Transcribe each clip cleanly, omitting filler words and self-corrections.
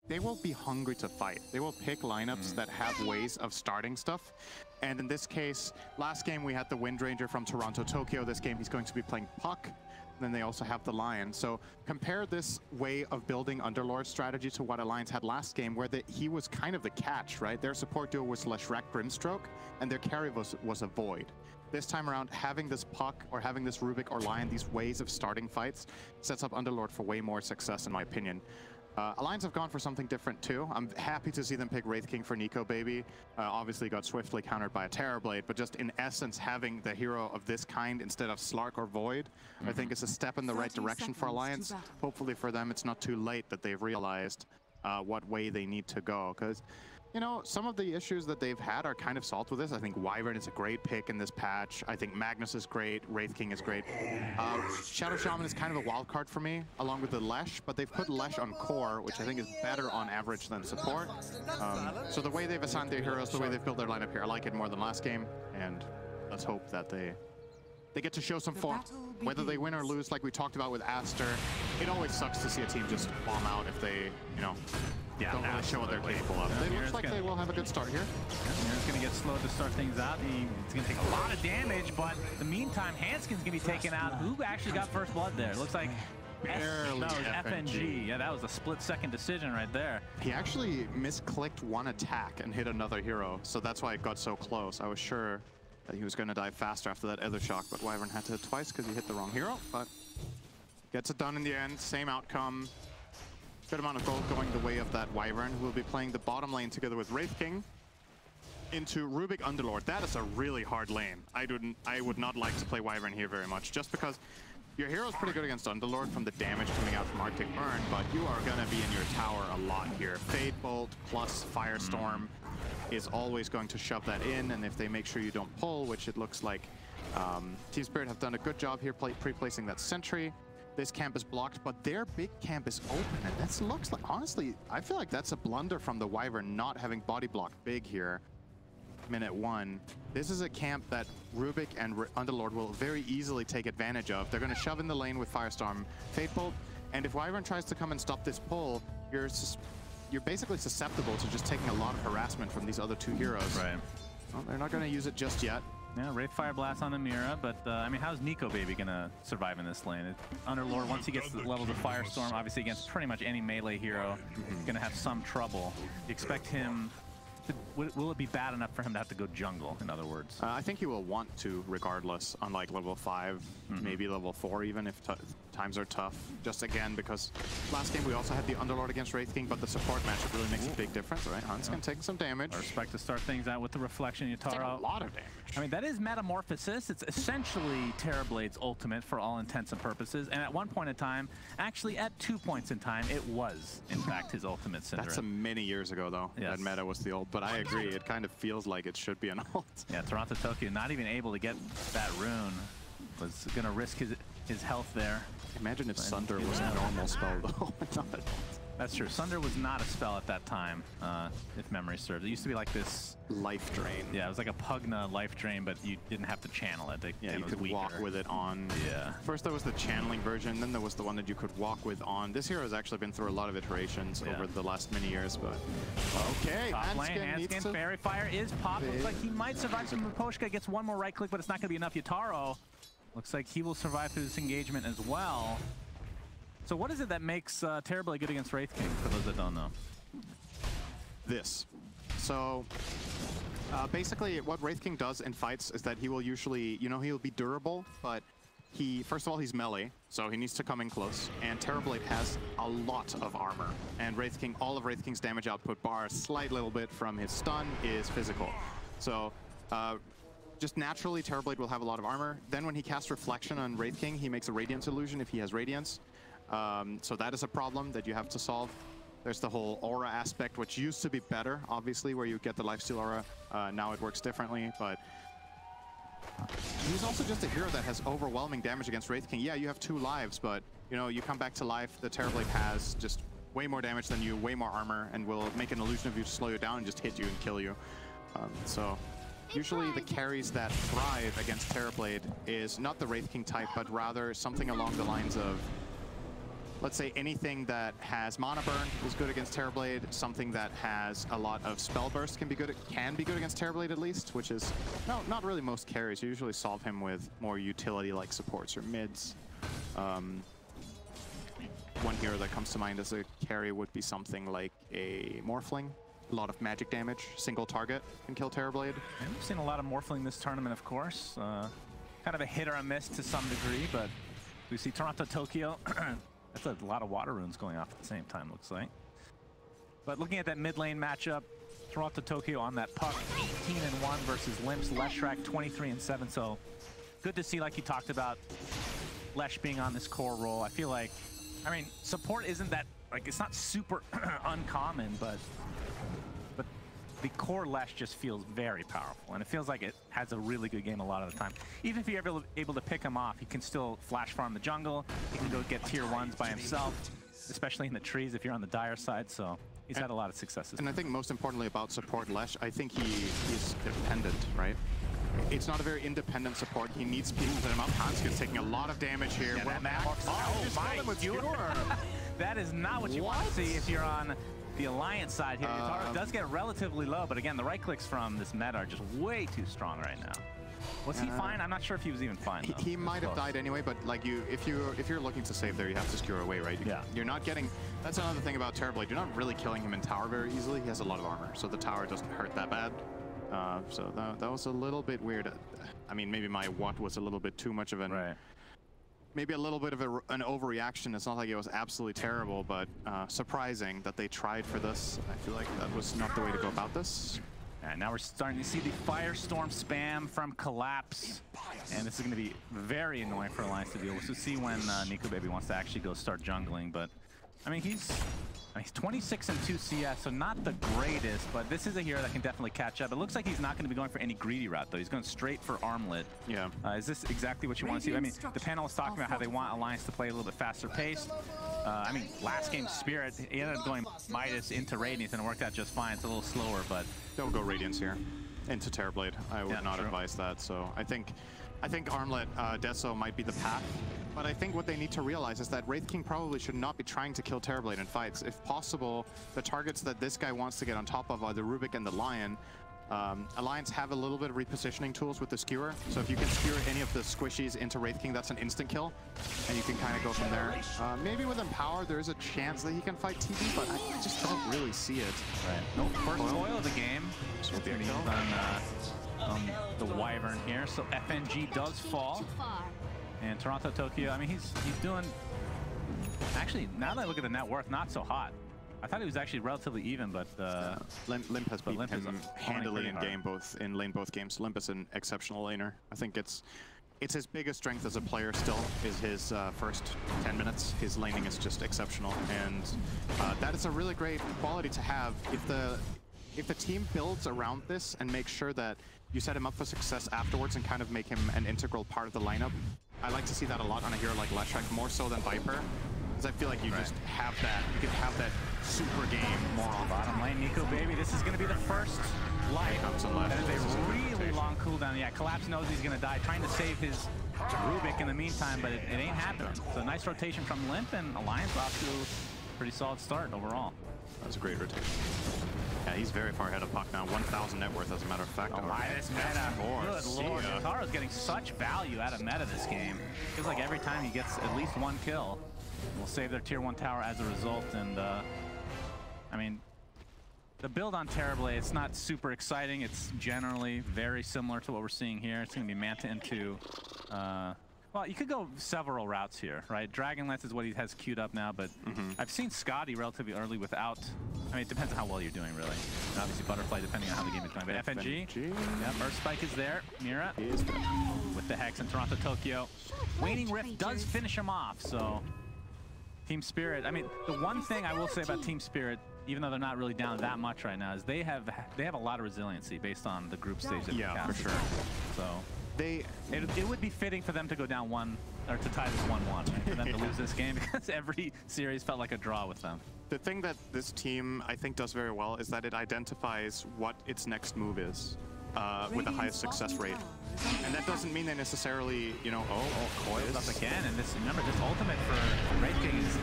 they will be hungry to fight. They will pick lineups that have ways of starting stuff. And in this case, last game we had the Windranger from Toronto Tokyo. This game he's going to be playing Puck. Then they also have the Lion. So compare this way of building Underlord strategy to what Alliance had last game, where he was kind of the catch, right? Their support duo was Leshrac Grimstroke, and their carry was a Void. This time around, having this Puck or having this Rubik or Lion, these ways of starting fights, sets up Underlord for way more success, in my opinion. Alliance have gone for something different too. I'm happy to see them pick Wraith King for Nico Baby. Obviously got swiftly countered by a Terrorblade, but just in essence, having the hero of this kind instead of Slark or Void, I think is a step in the right direction for Alliance. Hopefully for them, it's not too late that they've realized what way they need to go, because you know, some of the issues that they've had are kind of solved with this. I think Wyvern is a great pick in this patch. I think Magnus is great. Wraith King is great. Shadow Shaman is kind of a wild card for me, along with the Lesh, but they've put Lesh on core, which I think is better on average than support. So the way they've assigned their heroes, the way they've built their lineup here, I like it more than last game, and let's hope that they get to show some form. Whether they win or lose, like we talked about with Aster, it always sucks to see a team just bomb out if they, you know, don't really show what they're capable of. It looks like they will have a good start here. Mirror's going to get slowed to start things out. He's going to take a lot of damage, but in the meantime, Hanskin's going to be taken out. Who actually got first blood there? It looks like barely FNG. Yeah, that was a split-second decision right there. He actually misclicked one attack and hit another hero, so that's why it got so close. I was sure that he was going to die faster after that other shock, but Wyvern had to hit twice because he hit the wrong hero, but gets it done in the end. Same outcome. Good amount of gold going the way of that Wyvern, who will be playing the bottom lane together with Wraith King into Rubik Underlord. That is a really hard lane. I would not like to play Wyvern here very much, just because your hero is pretty good against Underlord from the damage coming out from Arctic Burn, but you are going to be in your tower a lot here. Fade Bolt plus Firestorm is always going to shove that in, and if they make sure you don't pull, which it looks like Team Spirit have done a good job here pre-placing that sentry. This camp is blocked, but their big camp is open, and that looks like, honestly, I feel like that's a blunder from the Wyvern not having body block big here. Minute 1. This is a camp that Rubik and Underlord will very easily take advantage of. They're going to shove in the lane with Firestorm, Fate Bolt, and if Wyvern tries to come and stop this pull, you're basically susceptible to just taking a lot of harassment from these other two heroes. Right. Well, they're not going to use it just yet. Yeah, Wraith Fire Blast on the Mira, but I mean, how's Nico Baby gonna survive in this lane? Underlord, once he gets to the level of Firestorm, obviously against pretty much any melee hero, gonna have some trouble. You expect him to, will it be bad enough for him to have to go jungle, in other words? I think he will want to, regardless, unlike level 5, maybe level 4 even, if times are tough. Just again, because last game we also had the Underlord against Wraith King, but the support matchup really makes a big difference, right? Hanskin taking some damage. I respect to start things out with the Reflection Yatoro. Taking a lot of damage. I mean, that is Metamorphosis. It's essentially Terrorblade's ultimate for all intents and purposes. And at one point in time, actually at 2 points in time, it was, in fact, his ultimate Synderen. That's many years ago, though. Yes. That meta was the ult. But I agree, it kind of feels like it should be an ult. Yeah, Toronto Tokyo not even able to get that rune. Was going to risk his health there. Imagine if Sunder was a normal spell, though. That's true. Sunder was not a spell at that time, if memory serves. It used to be like this life drain. Yeah, it was like a Pugna life drain, but you didn't have to channel it. Yeah, you could walk with it on. Yeah. First there was the channeling version, then there was the one that you could walk with on. This hero has actually been through a lot of iterations over the last many years, but okay. Top lane, Hanskin, Fairy Fire is popped. Looks like he might survive some Miposhka. Gets one more right click, but it's not going to be enough. Yatoro looks like he will survive through this engagement as well. So what is it that makes Terrorblade good against Wraith King, for those that don't know? This. So basically what Wraith King does in fights is that he will usually, you know, he'll be durable, but first of all, he's melee, so he needs to come in close. And Terrorblade has a lot of armor. And Wraith King, all of Wraith King's damage output, bar a slight little bit from his stun, is physical. So just naturally, Terrorblade will have a lot of armor. Then when he casts Reflection on Wraith King, he makes a Radiance illusion if he has Radiance. So that is a problem that you have to solve. There's the whole aura aspect, which used to be better, obviously, where you get the lifesteal aura. Now it works differently, but he's also just a hero that has overwhelming damage against Wraith King. Yeah, you have 2 lives, but you know, you come back to life, the Terrorblade has just way more damage than you, way more armor, and will make an illusion of you to slow you down and just hit you and kill you. So usually the carries that thrive against Terrorblade is not the Wraith King type, but rather something along the lines of let's say anything that has Mana Burn is good against Terrorblade. Something that has a lot of Spell Burst can be good against Terrorblade at least, which is not really most carries. You usually solve him with more utility-like supports or mids. One hero that comes to mind as a carry would be something like a Morphling. A lot of magic damage, single target can kill Terrorblade. And we've seen a lot of Morphling this tournament, of course. Kind of a hit or a miss to some degree, but we see Toronto Tokyo. That's a lot of water runes going off at the same time, looks like. But looking at that mid lane matchup, Toronto Tokyo on that puck, 18-1 versus Limps, Leshrac 23-7. So good to see, like you talked about, Lesh being on this core role. I feel like, I mean, support isn't that, like, it's not super uncommon, but the core Lesh just feels very powerful, and it feels like it has a really good game a lot of the time. Even if you're able to pick him off, he can still flash farm the jungle. He can go get tier 1s by himself, especially in the trees if you're on the Dire side, so he's had a lot of successes. And I think most importantly about support Lesh, I think he's dependent, right? It's not a very independent support. He needs people to put him up. Hanskins taking a lot of damage here. Yeah, that is not what you want to see if you're on the Alliance side here. Yatoro does get relatively low, but again, the right clicks from this meta are just way too strong right now. Was he fine? I'm not sure if he was even fine. He might have died anyway, but like if you're looking to save there, you have to skewer away, right? You're not getting. That's another thing about Terrorblade. You're not really killing him in tower very easily. He has a lot of armor, so the tower doesn't hurt that bad. So that was a little bit weird. I mean, maybe my what was a little bit too much of an. Right. Maybe a little bit of an overreaction. It's not like it was absolutely terrible, but surprising that they tried for this. I feel like that was not the way to go about this. And now we're starting to see the Firestorm spam from Collapse. And this is going to be very annoying for Alliance to deal with. So see when NicoBaby wants to actually go start jungling. But, I mean, he's 26-2 CS, so not the greatest, but this is a hero that can definitely catch up. It looks like he's not going to be going for any greedy route, though. He's going straight for Armlet. Yeah. Is this exactly what you want to see? I mean, the panel is talking about how they want Alliance to play a little bit faster paced. I mean, last game Spirit, he ended up going Midas into Radiance and it worked out just fine. It's a little slower, but don't go Radiance here into Terrorblade. I would not advise that. So I think Armlet Deso might be the path. But I think what they need to realize is that Wraith King probably should not be trying to kill Terrorblade in fights. If possible, the targets that this guy wants to get on top of are the Rubik and the Lion. Alliance have a little bit of repositioning tools with the Skewer. So if you can skewer any of the squishies into Wraith King, that's an instant kill. And you can kind of go from there. Maybe with Empower, there is a chance that he can fight TB, but I just don't really see it. Right. Nope. First toil of the game. So it's going to be on the Wyvern here. So FNG does fall. And Toronto Tokyo, I mean, he's doing, actually, now that I look at the net worth, not so hot. I thought he was actually relatively even, but Limp has beaten him handily in game, both games. Limp is an exceptional laner. I think it's his biggest strength as a player still is his first 10 minutes. His laning is just exceptional, and that is a really great quality to have. If the team builds around this and makes sure that you set him up for success afterwards and kind of make him an integral part of the lineup, I like to see that a lot on a hero like Leshrac, more so than Viper, because I feel like you just have that, you can have that super game more on bottom lane. NicoBaby, this is going to be the first life. That is a really long cooldown. Yeah, Collapse knows he's going to die, trying to save his Rubik in the meantime, but it ain't happening. So nice rotation from Limp, and Alliance off to a pretty solid start overall. That was a great rotation. Yeah, he's very far ahead of Puck now. 1,000 net worth, as a matter of fact. Oh my, this meta. Good lord. Yataro's getting such value out of meta this game. Feels like every time he gets at least one kill, we'll save their tier 1 tower as a result. And, I mean, the build on Terrorblade, it's not super exciting. It's generally very similar to what we're seeing here. It's going to be Manta into... well, you could go several routes here, right? Dragonlance is what he has queued up now, but I've seen Scotty relatively early without... I mean, it depends on how well you're doing, really. And obviously, Butterfly, depending on how the game is going. But FNG, yeah, Earth Spike is there. Mira with the Hex, and Toronto Tokyo. Waning Rift does finish him off, so... Team Spirit, I mean, the one thing I will say about Team Spirit, even though they're not really down that much right now, is they have a lot of resiliency based on the group stage that yeah, for sure. So... It would be fitting for them to go down one, or to tie this 1-1, right? For them to lose this game, because every series felt like a draw with them. The thing that this team, I think, does very well is that it identifies what its next move is with the highest success rate. And that doesn't mean they necessarily, you know, coils up again, and this, remember, this ultimate for Wraith King is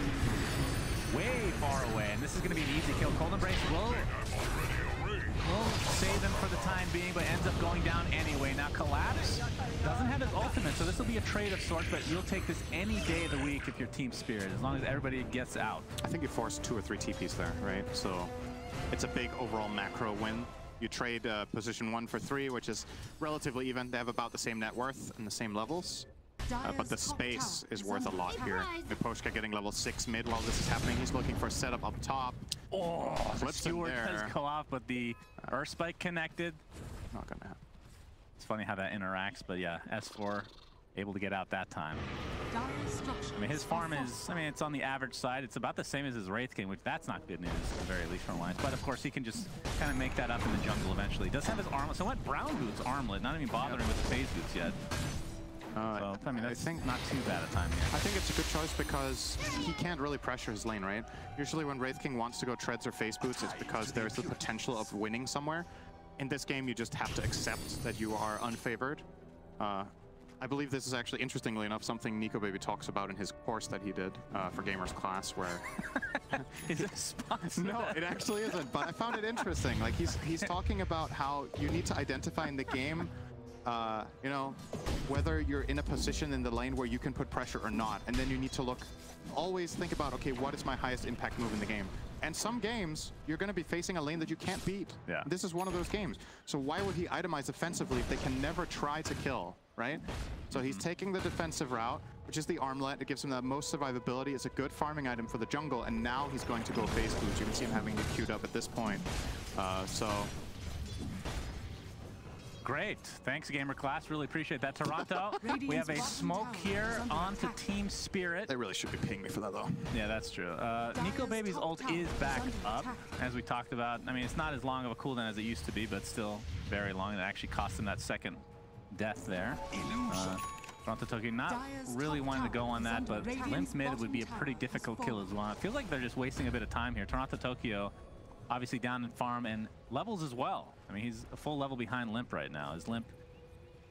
way far away, and this is going to be an easy kill. Cold Embrace will save him for the time being, but ends up going down anyway. Now Collapse doesn't have his ultimate, so this will be a trade of sorts, but you'll take this any day of the week if you're Team Spirit, as long as everybody gets out. I think you forced 2 or 3 TPs there, right? So it's a big overall macro win. You trade position 1 for 3, which is relatively even. They have about the same net worth and the same levels. But the space is worth a lot here. Miposhka getting level 6 mid while this is happening. He's looking for a setup up top. Oh, the Flips him Steward there. does go off, but the Earth Spike connected. Not gonna happen. It's funny how that interacts, but yeah, S4 able to get out that time. I mean, his farm is, it's on the average side. It's about the same as his Wraith King, which that's not good news, at the very least from Alliance. But of course, he can just kind of make that up in the jungle eventually. He does have his armlet. So what? Brown Boots armlet, not even bothering with the phase boots yet. So, I mean, that's not too bad a time yet. I think it's a good choice because he can't really pressure his lane, right? Usually when Wraith King wants to go treads or face boots, it's because there's the potential of winning somewhere. In this game, you just have to accept that you are unfavored. I believe this is actually, interestingly enough, something Nikobaby talks about in his course that he did for Gamers Class, where... Is it sponsored? No, it actually isn't, but I found it interesting. Like, he's talking about how you need to identify in the game, you know, whether you're in a position in the lane where you can put pressure or not, and then you need to always think about, okay, what is my highest impact move in the game? And some games, you're going to be facing a lane that you can't beat. Yeah. This is one of those games. So why would he itemize offensively if they can never try to kill, right? So he's taking the defensive route, which is the armlet. It gives him the most survivability. It's a good farming item for the jungle, and now he's going to go phase boots. You can see him having it queued up at this point. So... Great. Thanks, Gamer Class. Really appreciate that. Toronto, we have a smoke here onto Team Spirit. They really should be paying me for that, though. Yeah, that's true. Nikobaby's ult is back up, as we talked about. I mean, it's not as long of a cooldown as it used to be, but still very long. It actually cost him that second death there. Toronto Tokyo not really wanting to go on that, but Limp mid would be a pretty difficult kill as well. It feels like they're just wasting a bit of time here. Toronto Tokyo obviously down in farm and levels as well. I mean, he's a full level behind Limp right now. Is Limp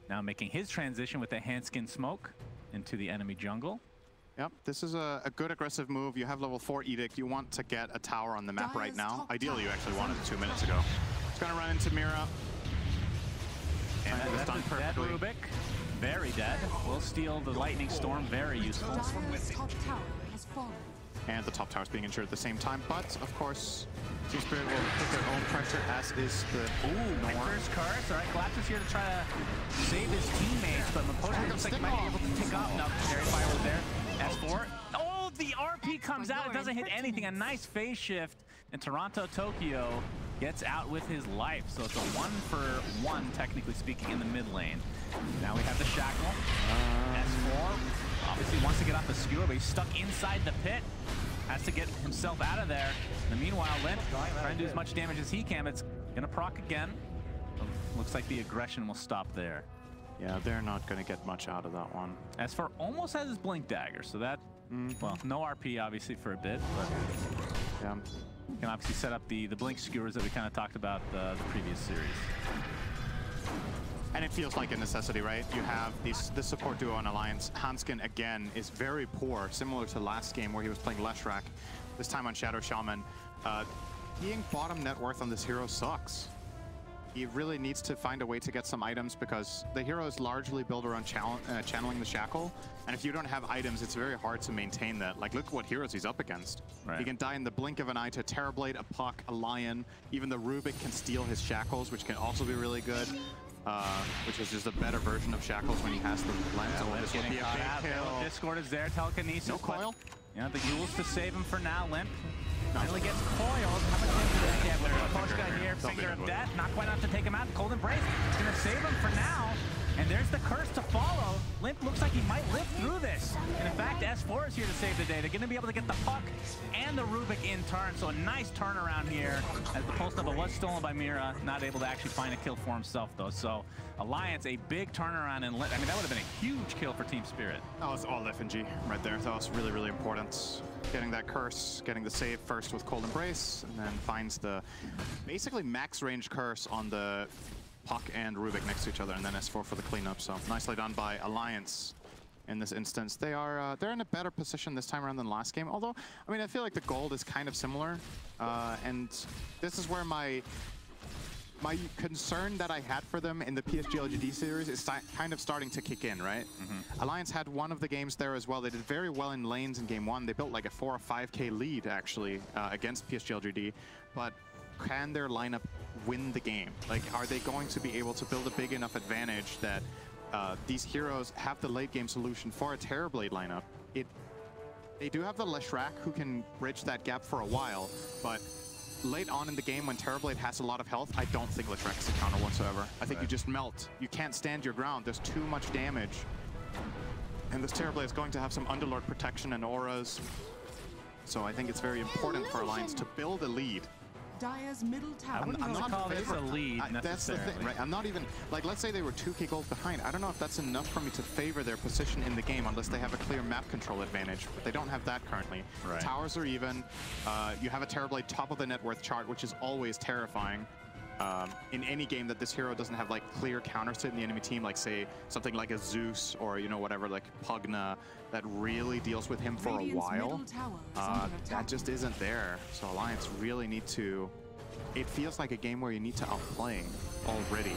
now making his transition with the Handskin Smoke into the enemy jungle? Yep, this is a good aggressive move. You have level 4 Edict. You want to get a tower on the map right now. Ideally, you actually wanted it 2 minutes ago. It's going to run into Mira. And that's done perfectly. Dead Rubik. Very dead. Will steal the Lightning Storm. Very useful. And the top tower is being injured at the same time. But, of course, Team Spirit will put their own pressure, as is the... Ooh, First curse. All right, Collapse is here to try to save his teammates, but Miposhka looks like he might be able to pick off. No, Fairy Fire was there. S4. Oh, the RP comes out. It doesn't hit anything. A nice phase shift. And Toronto Tokyo gets out with his life. So it's a 1-for-1, technically speaking, in the mid lane. Now we have the Shackle. S4 obviously wants to get off the skewer, but he's stuck inside the pit. Has to get himself out of there. In the meanwhile, Limp trying to do as much damage as he can. But it's gonna proc again. Looks like the aggression will stop there. Yeah, they're not gonna get much out of that one. S4 almost has his Blink Dagger, so that, well, no RP obviously for a bit, but yeah, can obviously set up the Blink skewers that we kind of talked about the previous series. And it feels like a necessity, right? You have this support duo on Alliance. Hanskin, again, is very poor, similar to last game where he was playing Leshrac, this time on Shadow Shaman. Being bottom net worth on this hero sucks. He really needs to find a way to get some items because the hero is largely built around channeling the Shackle. And if you don't have items, it's very hard to maintain that. Like, look what heroes he's up against. Right. He can die in the blink of an eye to a Terrorblade, a Puck, a Lion. Even the Rubik can steal his Shackles, which can also be really good. Which is just a better version of Shackles when he has the lens. Yeah, this will be a big kill. Discord is there, telekinesis. No coil. Yeah, the Yules to save him for now. Limp finally gets coiled. How much damage did they get? Miposhka here, Finger of Death. Not quite enough to take him out. Cold Embrace is going to save him for now. And there's the curse to follow. Limp looks like he might live through this. And in fact, S4 is here to save the day. They're going to be able to get the Puck and the Rubik in turn. So a nice turnaround here as the Pulse Nova was stolen by Mira. Not able to actually find a kill for himself, though. So Alliance, a big turnaround. And I mean, that would have been a huge kill for Team Spirit. That was all FNG right there. That was really, really important. Getting that curse, getting the save first with Cold Embrace, and then finds the basically max range curse on the Puck and Rubik next to each other, and then S4 for the cleanup. So nicely done by Alliance. in this instance. They're in a better position this time around than last game. Although, I mean, I feel like the gold is kind of similar, and this is where my concern that I had for them in the PSG LGD series is kind of starting to kick in, right? Alliance had one of the games there as well. They did very well in lanes in game 1. They built like a 4 or 5k lead actually against PSG LGD, but can their lineup win the game? Like, are they going to be able to build a big enough advantage that these heroes have the late game solution for a Terrorblade lineup? They do have the Leshrac who can bridge that gap for a while, but late on in the game when Terrorblade has a lot of health, I don't think Leshrac is a counter whatsoever. I think you just melt. You can't stand your ground. There's too much damage. And this Terrorblade is going to have some Underlord protection and auras. So I think it's very important for Alliance to build a lead. Dire's middle tower. I'm not call this a lead necessarily. That's the thing, right? I'm not even, like, let's say they were 2k gold behind. I don't know if that's enough for me to favor their position in the game unless they have a clear map control advantage, but they don't have that currently. Right. Towers are even. You have a Terrorblade top of the net worth chart, which is always terrifying. In any game that this hero doesn't have like clear counters to it in the enemy team, like say something like a Zeus or, you know, whatever, like Pugna, that really deals with him for a while, that just isn't there. So Alliance really need to, it feels like a game where you need to outplay already.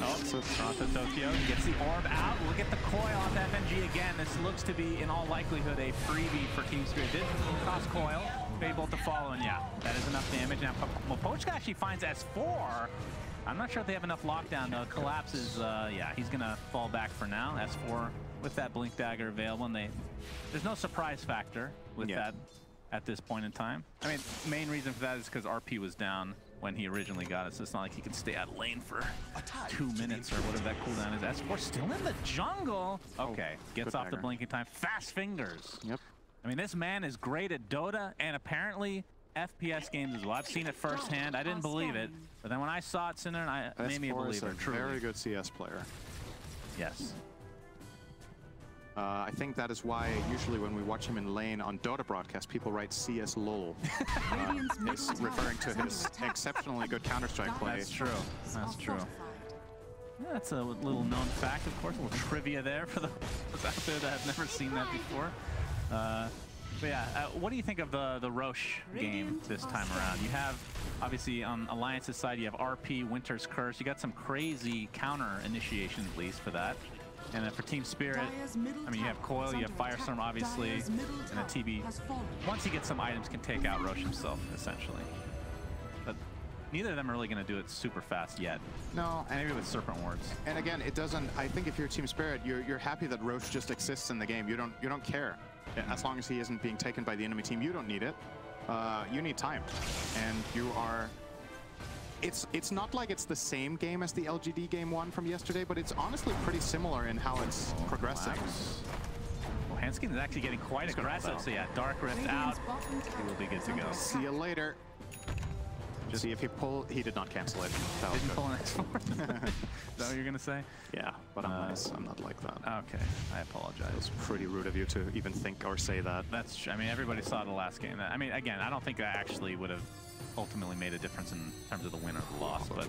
Oh, so Tokyo gets the orb out. Look at the coil off FNG again. This looks to be, in all likelihood, a freebie for Team Spirit. Did cost coil. Fable to follow, and yeah, that is enough damage. Now, Mipochka actually finds S4. I'm not sure if they have enough lockdown, though. Collapses, yeah, he's going to fall back for now. S4 with that Blink Dagger available, and there's no surprise factor with that at this point in time. I mean, main reason for that is because RP was down when he originally got it, so it's not like he can stay out of lane for 2 minutes or whatever that cooldown is. S4 still in the jungle. Okay, gets off the blinking time. Fast fingers. Yep. I mean, this man is great at Dota and apparently FPS games as well. I've seen it firsthand. I didn't believe it, but then when I saw it, Cinder, it made me a believer. Truly. Very good CS player. Yes. I think that is why usually when we watch him in lane on Dota broadcast, people write CS LOL. It's referring to his exceptionally good Counter-Strike play. That's true. That's true. Yeah, that's a little known fact, of course. A little trivia there for those out there that have never seen that before. But yeah, what do you think of the Roche game this time around? You have, obviously, on Alliance's side, you have RP, Winter's Curse. You got some crazy counter initiation, at least, for that. And then for Team Spirit, I mean, you have Coil, you have Firestorm, obviously, and a TB. Once he gets some items, can take out Roche himself, essentially. But neither of them are really going to do it super fast yet. No. And maybe with Serpent Wards. And again, it doesn't, I think if you're Team Spirit, you're happy that Roche just exists in the game. You don't care. As long as he isn't being taken by the enemy team, you don't need it. You need time. And you are... It's not like it's the same game as the LGD game 1 from yesterday, but it's honestly pretty similar in how it's progressing. Well, Hanskin is actually getting quite aggressive, so yeah, Dark Rift out. He will be good to go. See you later. Just see if he did not cancel it. Didn't pull an X4? Is that what you're going to say? Yeah, but I'm nice. I'm not like that. Okay, I apologize. It was pretty rude of you to even think or say that. That's true. I mean, everybody saw the last game. I mean, again, I don't think that actually would have ultimately made a difference in terms of the win or the loss, but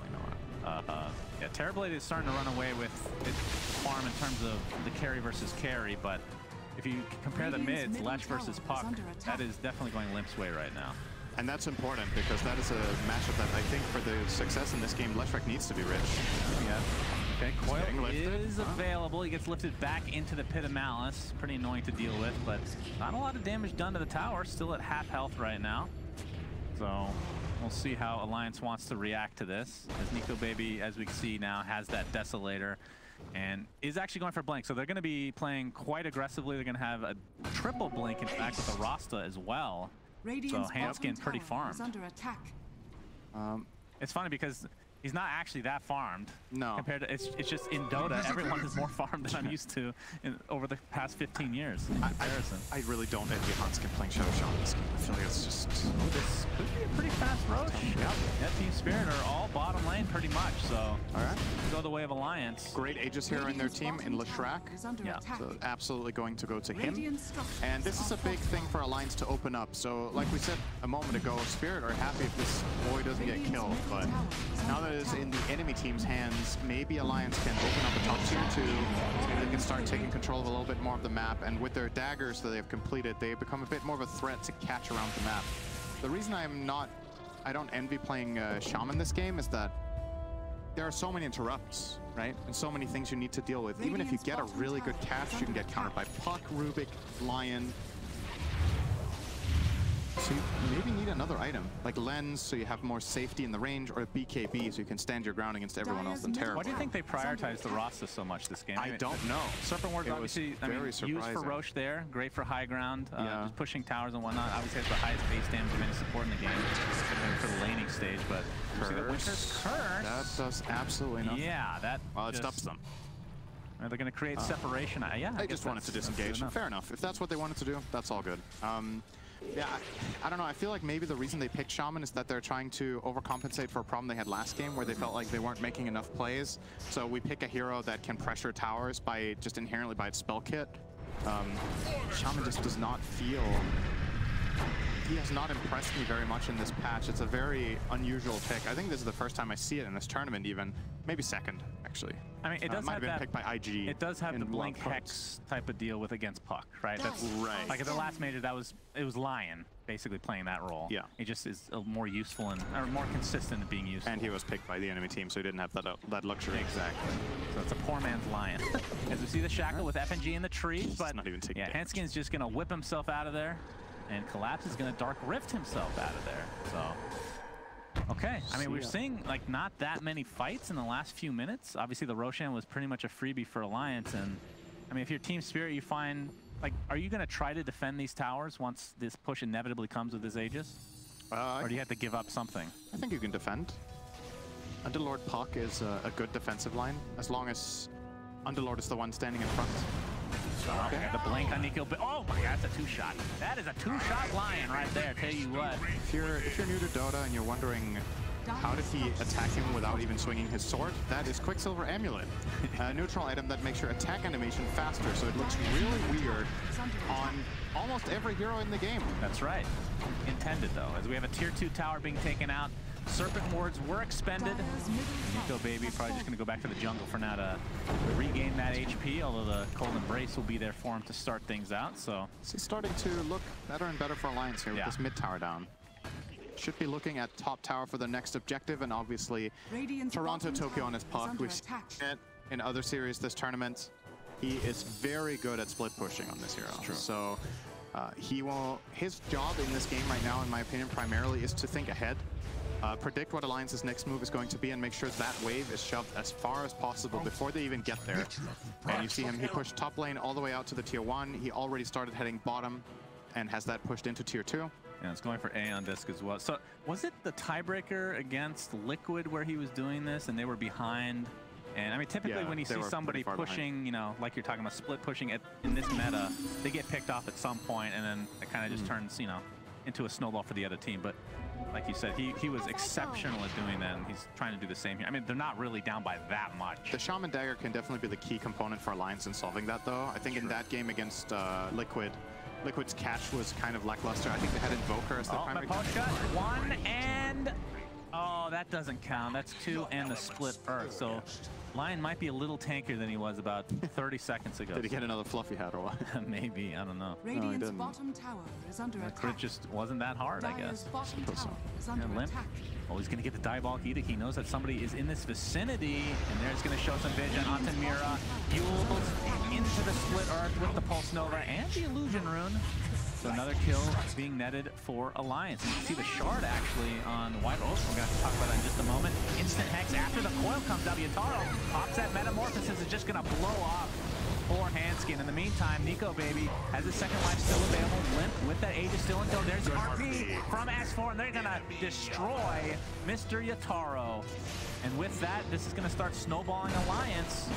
yeah, Terrorblade is starting to run away with its farm in terms of the carry versus carry, but if you compare the mids, Lesh versus Puck, that is definitely going Limp's way right now. And that's important because that is a matchup that I think for the success in this game, Leshrac needs to be rich. Yeah. Okay, Coil is available. He gets lifted back into the Pit of Malice. Pretty annoying to deal with, but not a lot of damage done to the tower. Still at half health right now. So we'll see how Alliance wants to react to this. As Nico Baby, as we can see now, has that Desolator and is actually going for Blink. So they're going to be playing quite aggressively. They're going to have a triple Blink, in fact, with the Rasta as well. So Hanskin pretty farmed. It's funny because he's not actually that farmed. No. Compared to, it's just in Dota, everyone is more farmed than I'm used to over the past 15 years in comparison. I really don't envy Hanskin playing Shadow Shaman in this game. I feel like it's just... Oh, this could be a pretty fast Roche. Yep. Yeah, Team Spirit are all bottom lane pretty much, so... All right. Go the way of Alliance. Great Aegis hero in their team in Leshrac. Yeah. So absolutely going to go to him. And this is a big thing for Alliance to open up. So like we said a moment ago, Spirit are happy if this Void doesn't get killed, but now that it's in the enemy team's hands, maybe Alliance can open up a top tier 2. Maybe they can start taking control of a little bit more of the map, and with their daggers that they've completed, they become a bit more of a threat to catch around the map. The reason I don't envy playing Shaman this game is that there are so many interrupts, right? And so many things you need to deal with. Even if you get a really good catch, you can get countered by Puck, Rubik, Lion. So you maybe need another item, like Lens, so you have more safety in the range, or a BKB, so you can stand your ground against everyone else in Terror. Why do you think they prioritize the Rasta so much this game? I don't know. Serpent Ward's obviously, used for Roche there, great for high ground, just pushing towers and whatnot. Obviously has the highest base damage of any support in the game for the laning stage, but you see the Winter's Curse. That does absolutely nothing. Yeah, that well, it stops them. They're going to create separation. Yeah, they just wanted to disengage. Fair enough. If that's what they wanted to do, that's all good. Yeah, I don't know. I feel like maybe the reason they picked Shaman is that they're trying to overcompensate for a problem they had last game where they felt like they weren't making enough plays. So we pick a hero that can pressure towers by just inherently by its spell kit. Shaman just does not feel... He has not impressed me very much in this patch. It's a very unusual pick. I think this is the first time I see it in this tournament even. Maybe second, actually. I mean, it does might have have been that, picked by IG. It does have the Blink Blood Hex type of deal with against Puck, right? That's right. Like at the last major, it was Lion basically playing that role. Yeah. He just is more useful and or more consistent at being useful. And he was picked by the enemy team, so he didn't have that luxury. Exactly. So it's a poor man's Lion. As we see the Shackle with FNG in the trees, but not even taking damage. Henskin's just gonna whip himself out of there, and Collapse is gonna Dark Rift himself out of there. So. Okay, I mean, we're seeing like not that many fights in the last few minutes. Obviously, the Roshan was pretty much a freebie for Alliance, and I mean, if you're Team Spirit, you find like, are you going to try to defend these towers once this push inevitably comes with his Aegis, or do you have to give up something? I think you can defend. Underlord Puck is a good defensive line as long as Underlord is the one standing in front. Okay, the blink on Nico. Oh my God, that's a two-shot. That is a two-shot Lion right there. Tell you what. If you're new to Dota and you're wondering how did he attack him without even swinging his sword, that is Quicksilver Amulet, a neutral item that makes your attack animation faster, so it looks really weird on almost every hero in the game. That's right. Intended though, as we have a tier 2 tower being taken out. Serpent Wards were expended. Nico Baby probably just going to go back to the jungle for now to regain that HP, although the Cold Embrace will be there for him to start things out. So he's starting to look better and better for Alliance here with this mid tower down. Should be looking at top tower for the next objective, and obviously Toronto Tokyo on his Puck. We've seen it in other series this tournament. He is very good at split pushing on this hero. So his job in this game right now, in my opinion, primarily is to think ahead. Predict what Alliance's next move is going to be and make sure that wave is shoved as far as possible before they even get there. And you see him, he pushed top lane all the way out to the tier 1. He already started heading bottom and has that pushed into tier 2. Yeah, it's going for A on disc as well. So was it the tiebreaker against Liquid where he was doing this and they were behind? And I mean, typically when you see somebody pushing, you know, like you're talking about split pushing in this meta, they get picked off at some point, and then it kind of just turns, you know, into a snowball for the other team. But like you said, he was exceptional at doing that, and he's trying to do the same here. I mean, they're not really down by that much. The Shaman Dagger can definitely be the key component for Alliance in solving that, though. I think in that game against Liquid's catch was kind of lackluster. I think they had Invoker as their primary. Shot. One and... Oh, that doesn't count. That's 2 and the split Earth. So Lion might be a little tankier than he was about 30 seconds ago. Did he get another fluffy hat or what? Maybe, I don't know. Radiant's bottom tower is under attack. Crit just wasn't that hard, I guess. Bottom tower is under attack. Oh, he's going to get the Diabolic Edict. He knows that somebody is in this vicinity, and there's going to show some vision onto Mira. Fuels into the split Earth with the Pulse Nova and the Illusion Rune. So another kill being netted for Alliance. And you can see the shard actually on White Wolf. We're going to have to talk about that in just a moment. Instant Hex after the coil comes out. Yataro pops that Metamorphosis, is just going to blow off for Hanskin. In the meantime, Nico Baby has his second life still available. Limp with that Aegis still in tow. There's the RP from S4, and they're going to destroy Mr. Yataro. And with that, this is going to start snowballing Alliance.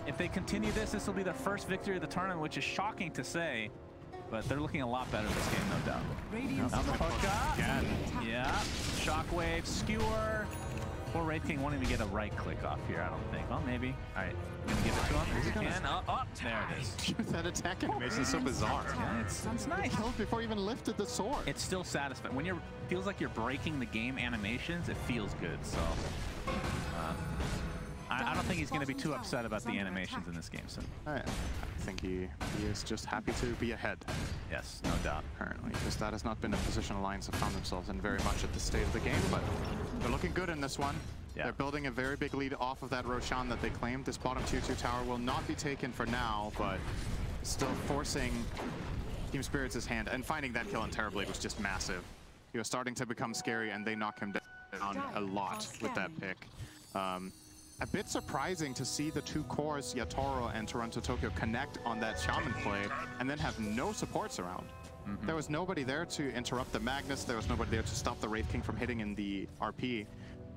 If they continue this will be their first victory of the tournament, which is shocking to say. But they're looking a lot better this game, no doubt. Radiant's Down the poke shot. Yeah. Shockwave, skewer. Poor Wraith King won't even get a right click off here, I don't think. Well, maybe. All right, gonna give it to him. He can. Oh, there it is. That attack animation is so bizarre. Yeah, it's nice. Killed before he even lifted the sword. It's still satisfying. When you're feels like you're breaking the game animations, it feels good. So I don't think he's going to be too upset about the animations in this game. So I think he is just happy to be ahead. Yes, no doubt. Currently, because that has not been a position Alliance have found themselves in very much at this stage of the game, but they're looking good in this one. Yeah. They're building a very big lead off of that Roshan that they claimed. This bottom 2-2 tower will not be taken for now, but still forcing Team Spirits' hand, and finding that kill on Terrorblade was just massive. He was starting to become scary, and they knock him down a lot with that pick. A bit surprising to see the two cores, Yatoro and Toronto Tokyo, connect on that Shaman play and then have no supports around. There was nobody there to interrupt the Magnus. There was nobody there to stop the Wraith King from hitting in the RP.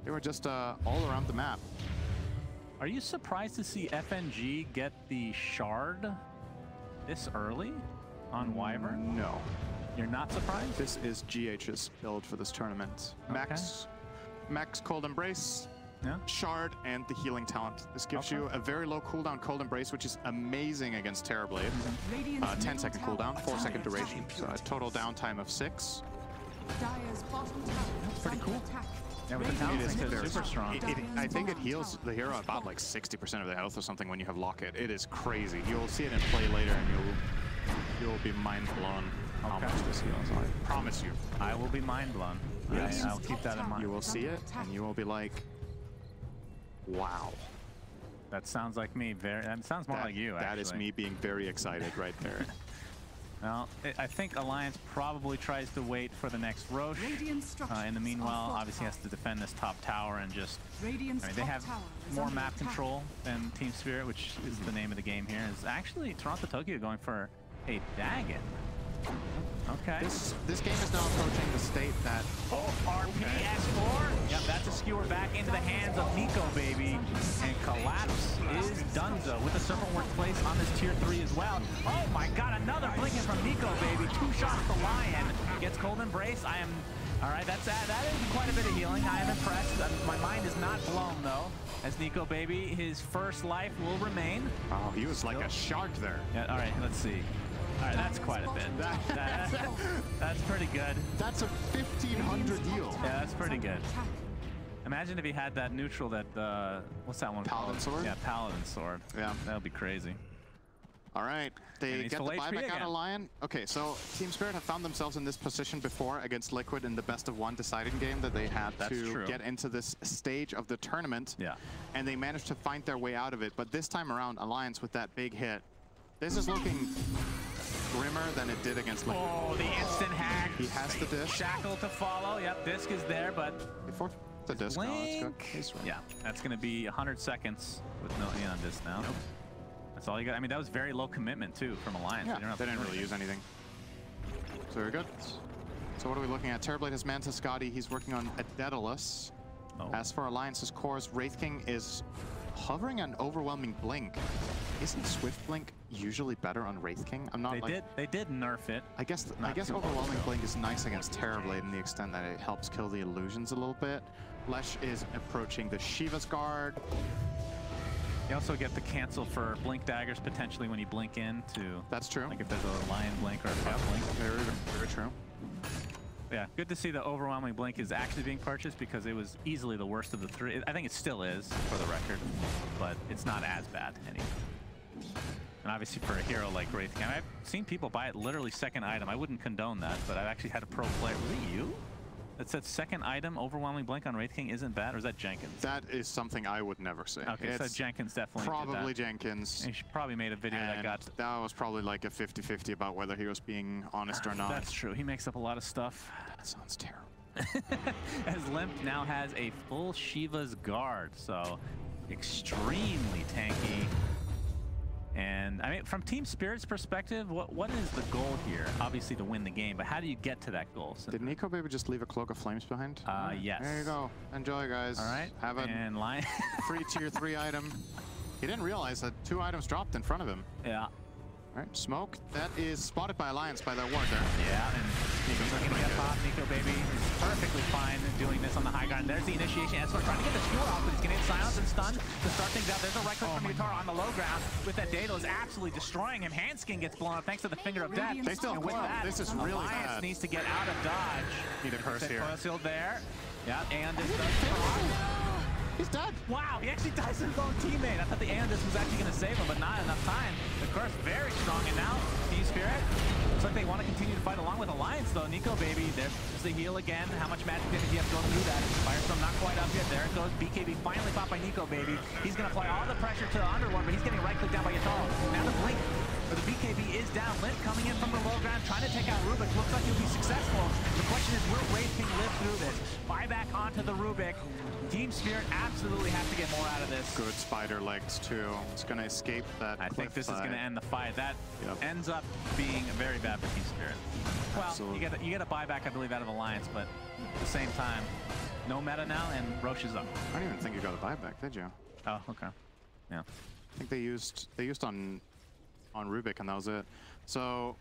They were just all around the map. Are you surprised to see FNG get the Shard this early on Wyvern? No. You're not surprised? This is GH's build for this tournament. Okay. Max Cold Embrace, Yeah. Shard, and the healing talent. This gives you a very low cooldown Cold Embrace, which is amazing against Terrorblade. 10-second cooldown, 4-second duration, so a total downtime of 6. That's pretty cool. Yeah, with the talent, it's super strong. I think it heals the hero about like 60% of the health or something when you have Locket. It is crazy. You'll see it in play later, and you'll be mind blown how much this heals. I promise you. I will be mind blown. Yes. I'll keep that in mind. You will see it, and you will be like, wow. That sounds like me. That sounds more like you, actually. That is me being very excited right there. Well, I think Alliance probably tries to wait for the next Roche. In the meanwhile, obviously has to defend this top tower and just... I mean, they have more map control than Team Spirit, which is the name of the game here. Is actually Toronto Tokyo going for a Dagon. Okay. This game is now approaching the state that... Oh, RP S4. Yep, that's a skewer back into the hands of Nico, baby. And Collapse is donezo with the Serpent Work place on this tier 3 as well. Oh my god, another blinking from Nico, baby. 2 shots to Lion. Gets Cold Embrace. All right, that is quite a bit of healing. I am impressed. My mind is not blown, though. As Nico, baby, his first life will remain. Oh, he was like a shark there. Yeah, all right, let's see. All right, that's quite a bit. That's pretty good. That's a 1,500 heal. Yeah, that's pretty good. Imagine if he had that neutral that, what's that one called? Paladin Sword? Yeah, Paladin Sword. Yeah. That would be crazy. All right, they get the buyback out of Lion. Okay, so Team Spirit have found themselves in this position before against Liquid in the best-of-1 deciding game that they had to get into this stage of the tournament. Yeah. And they managed to find their way out of it. But this time around, Alliance with that big hit, this is looking grimmer than it did against Liquid. Oh, the instant hack. He has the disc. Shackle to follow. Yep, disc is there, but... Before the disc, no, that's good. Yeah, that's going to be 100 seconds with no on disc now. Nope. That's all you got. I mean, that was very low commitment, too, from Alliance. Yeah, they didn't really use anything. So very good. So what are we looking at? Terrorblade has Manta Scotty. He's working on a Daedalus. Oh. As for Alliance's cores, Wraith King is hovering an overwhelming blink. Isn't Swift Blink usually better on Wraith King? I'm not. They did nerf it. I guess overwhelming blink is nice against Terrorblade in the extent that it helps kill the illusions a little bit. Lesh is approaching the Shiva's Guard. You also get the cancel for blink daggers potentially when you blink in to. That's true. Like if there's a lion blink or a puck blink. Very true. Yeah, good to see the overwhelming blink is actually being purchased because it was easily the worst of the 3. I think it still is, for the record, but it's not as bad anymore. And obviously for a hero like Wraith King, I've seen people buy it literally second item. I wouldn't condone that, but I've actually had a pro player. Was it you? That said second item, overwhelming blink on Wraith King isn't bad, or is that Jenkins? That is something I would never say. Okay, so Jenkins definitely probably did that. Jenkins. And he probably made a video that got... That was probably like a 50-50 about whether he was being honest or not. That's true. He makes up a lot of stuff. That sounds terrible. As Limp now has a full Shiva's Guard, so extremely tanky. And I mean, from Team Spirit's perspective, what is the goal here? Obviously to win the game, but how do you get to that goal? Did Nico baby just leave a Cloak of Flames behind? Yes. There you go. Enjoy, guys. All right. Have a free tier 3 item. He didn't realize that 2 items dropped in front of him. Yeah. All right, Smoke. That is spotted by Alliance by their ward there. Yeah, and He's looking to get popped. Nico Baby is perfectly fine doing this on the high ground. There's the initiation. Escort trying to get the skewer off, but he's getting silenced and stunned to start things out. There's a right click from Yatoro on the low ground with that Daedalus absolutely destroying him. Handskin gets blown up thanks to the Finger of Death. They still and with that, this is really Alliance bad. needs to get out of dodge. Need a curse here. Shield there. Yeah, and this He's dead. wow, he actually dies to his own teammate. I thought the Andis was actually going to save him, but not enough time. The curse very strong, and now Team Spirit looks like they want to continue to fight along with Alliance, though. Nico Baby, there's the heal again. How much magic damage do you have to go through that? Firestorm not quite up yet. There it goes. BKB finally caught by Nico Baby. He's going to apply all the pressure to the Underlord, but he's getting right-clicked down by Yatoro. Now the blink for the BKB is down. Lint coming in from the low ground, trying to take out Rubik. Looks like he'll be successful. The question is, will Wraith King live through this? Buyback onto the Rubik. Team Spirit absolutely has to get more out of this. Good spider legs too. It's gonna escape that. I think this is going to end the fight. That ends up being very bad for Team Spirit. Well, you get a buyback, I believe, out of Alliance, but at the same time, no meta now, and Roche is up. I don't even think you got a buyback, did you? Oh, okay. Yeah. I think they used on Rubik, and that was it. So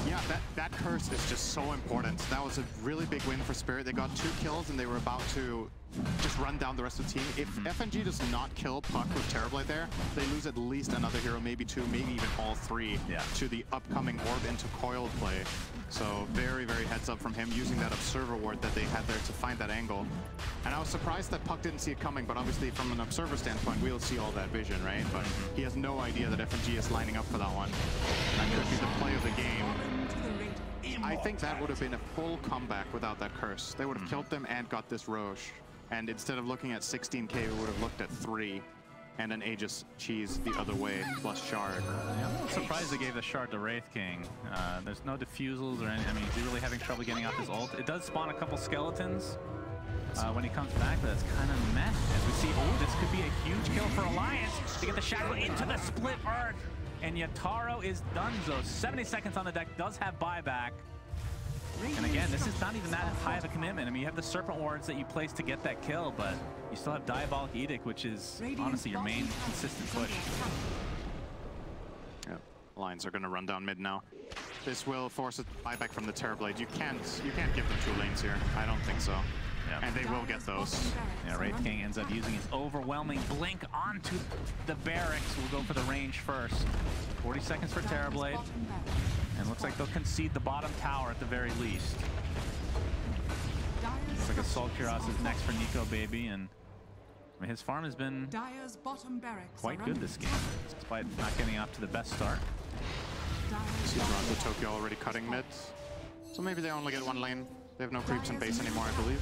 yeah, that curse is just so important. That was a really big win for Spirit. They got 2 kills, and they were about to just run down the rest of the team. If FNG does not kill Puck with Terrorblade there, they lose at least another hero, maybe 2, maybe even all 3 to the upcoming Orb into Coiled play. So very, very heads up from him, using that Observer ward that they had there to find that angle. And I was surprised that Puck didn't see it coming, but obviously from an Observer standpoint, we'll see all that vision, right? But he has no idea that FNG is lining up for that one. That could be the play of the game. I think that would have been a full comeback without that curse. They would have killed them and got this Roche. And instead of looking at 16k, we would have looked at 3. And an Aegis cheese the other way, plus Shard. Yeah, I'm surprised they gave the Shard to Wraith King. There's no defusals or anything. I mean, is he really having trouble getting off his ult? It does spawn a couple skeletons when he comes back, but it's kind of meh. As we see, oh, this could be a huge kill for Alliance to get the Shadow into the split earth. And Yatoro is done, so 70 seconds on the deck, does have buyback. And again, this is not even that high of a commitment. I mean, you have the Serpent Wards that you place to get that kill, but you still have Diabolic Edict, which is honestly your main consistent push. Yep. Lions are going to run down mid now. This will force a buyback from the Terrorblade. You can't give them 2 lanes here. I don't think so. Yep. And they will get those. Yeah, Wraith King ends up using his overwhelming blink onto the barracks. We'll go for the range first. 40 seconds for Terrorblade. And looks like they'll concede the bottom tower at the very least. Looks like Assault Cuirass is next for Nico Baby, and I mean, his farm has been quite good this game, despite not getting off to the best start. See Toronto Tokyo already cutting mid. So maybe they only get 1 lane. They have no creeps in base anymore, I believe.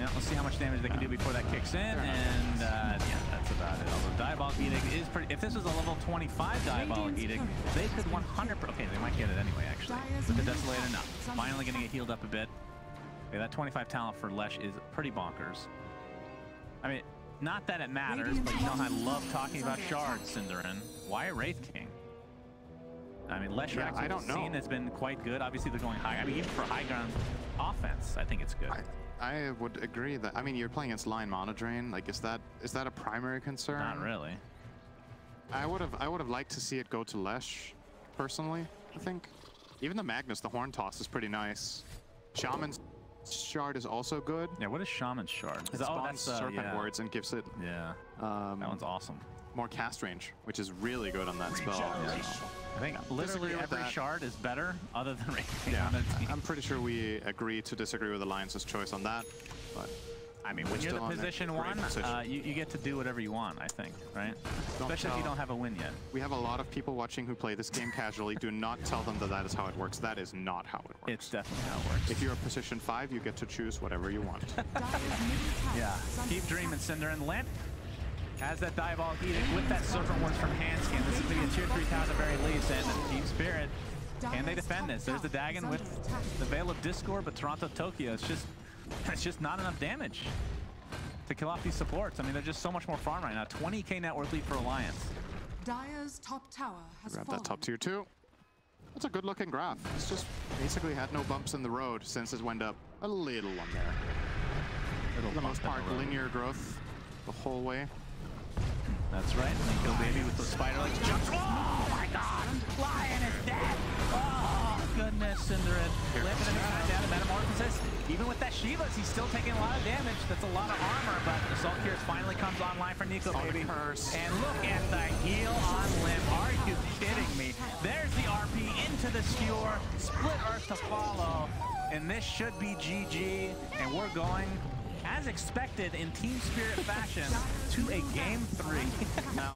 Yeah, let's see how much damage they can do before that kicks in, and yeah, that's about it. Although Diabolic Edict is pretty... If this was a level 25 Diabolic Edict, they could 100%... Okay, they might get it anyway, actually. But the Desolator, no. Finally gonna get healed up a bit. Okay, that 25 talent for Lesh is pretty bonkers. I mean, not that it matters, but you know how I love talking about shards, Synderen. Why a Wraith King? I mean, Leshrac, I don't know. Scene has been quite good. Obviously, they're going high. I mean, even for high ground offense, I think it's good. I would agree that. I mean, you're playing against Lion Mana Drain. Like, is that a primary concern? Not really. I would have liked to see it go to Lesh, personally. I think. Even the Magnus, the Horn Toss is pretty nice. Shaman's Shard is also good. Yeah, what is Shaman's Shard? It spawns Serpent Words and gives it. Yeah. That one's awesome. More cast range, which is really good on that spell. Yeah. I think literally every shard is better other than Wraith King. Yeah, I'm pretty sure we agree to disagree with Alliance's choice on that. But I mean, when you're the position 1, you get to do whatever you want, I think, right? Especially if you don't have a win yet. We have a lot of people watching who play this game casually. Do not tell them that that is how it works. That is not how it works. It's definitely how it works. If you're a position 5, you get to choose whatever you want. Yeah. Keep dreaming, Synderen. Lent has that Diabolic Edict with that Serpent Wards from Handskin. This is going to be a tier 3 town at the very least, and Team Spirit, can they defend this? There's the Dagon with the Veil of Discord, but Toronto Tokyo, it's just not enough damage to kill off these supports. I mean, they're just so much more farm right now. 20k net worth lead for Alliance. Dire's top tower has Grab that top tier 2. That's a good looking graph. It's just basically had no bumps in the road since it went up. A little one there. For the most part, linear growth the whole way. That's right. Nico Baby with the spider legs jumps. Oh my god! Lion is dead! Oh, goodness. Synderen, Limp and down the Metamorphosis. Even with that Shivas, he's still taking a lot of damage. That's a lot of armor, but the Salt Cure finally comes online for Nico, baby. Curse. And look at the heal on Limp. Are you kidding me? There's the RP into the Skewer, split Earth to follow, and this should be GG, and we're going, as expected in Team Spirit fashion, to a Game 3. Now